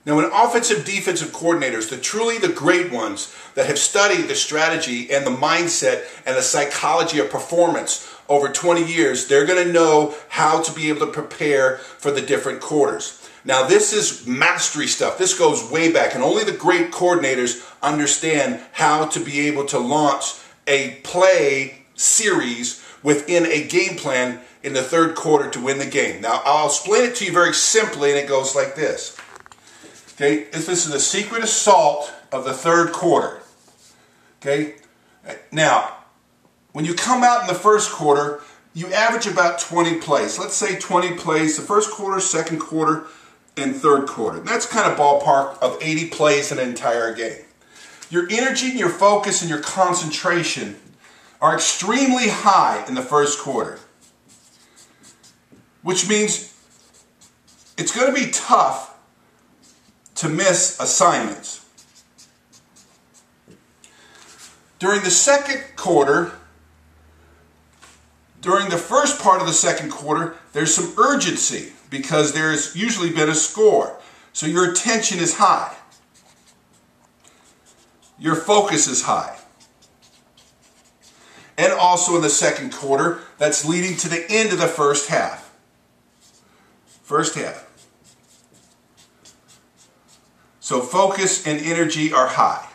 Now, when offensive defensive coordinators, the great ones that have studied the strategy and the mindset and the psychology of performance over 20 years, they're going to know how to be able to prepare for the different quarters. Now, this is mastery stuff. This goes way back, and only the great coordinators understand how to be able to launch a play series within a game plan in the third quarter to win the game. Now, I'll explain it to you very simply, and it goes like this. Okay, this is the secret assault of the third quarter. Okay, now, when you come out in the first quarter, you average about 20 plays. Let's say 20 plays, the first quarter, second quarter, and third quarter. That's kind of ballpark of 80 plays in an entire game. Your energy and your focus and your concentration are extremely high in the first quarter, which means it's going to be tough to miss assignments. During the second quarter, during the first part of the second quarter, there's some urgency because there's usually been a score. So your attention is high. Your focus is high. And also in the second quarter, that's leading to the end of the first half. First half. So focus and energy are high.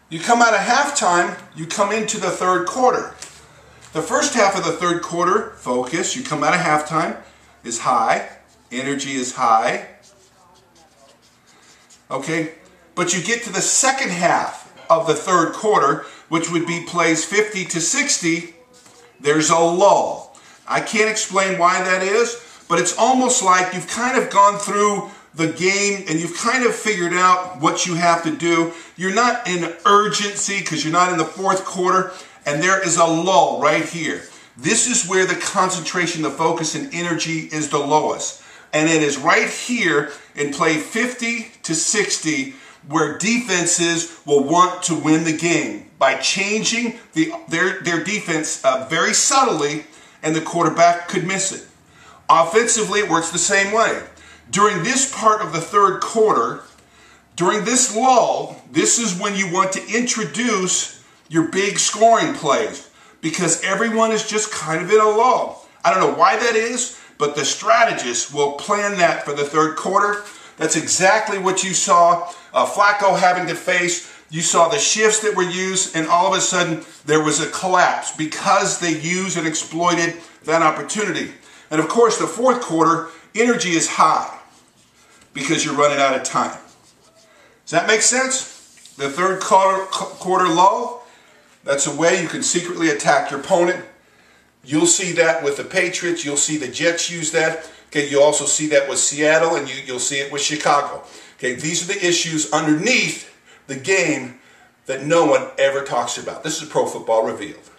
You come out of halftime, you come into the third quarter. The first half of the third quarter, focus, you come out of halftime, is high. Energy is high. Okay? But you get to the second half of the third quarter, which would be plays 50 to 60, there's a lull. I can't explain why that is, but it's almost like you've kind of gone through the game and you've kind of figured out what you have to do. You're not in urgency because you're not in the fourth quarter, and there is a lull right here. This is where the concentration, the focus, and energy is the lowest. And it is right here in play 50 to 60 where defenses will want to win the game by changing their defense very subtly, and the quarterback could miss it. Offensively, it works the same way. During this part of the third quarter, during this lull, this is when you want to introduce your big scoring plays because everyone is just kind of in a lull. I don't know why that is, but the strategists will plan that for the third quarter. That's exactly what you saw Flacco having to face. You saw the shifts that were used, and all of a sudden there was a collapse because they used and exploited that opportunity. And of course, the fourth quarter, energy is high because you're running out of time. Does that make sense? The third quarter lull, that's a way you can secretly attack your opponent. You'll see that with the Patriots. You'll see the Jets use that. Okay, you'll also see that with Seattle, and you'll see it with Chicago. Okay, these are the issues underneath the game that no one ever talks about. This is Pro Football Revealed.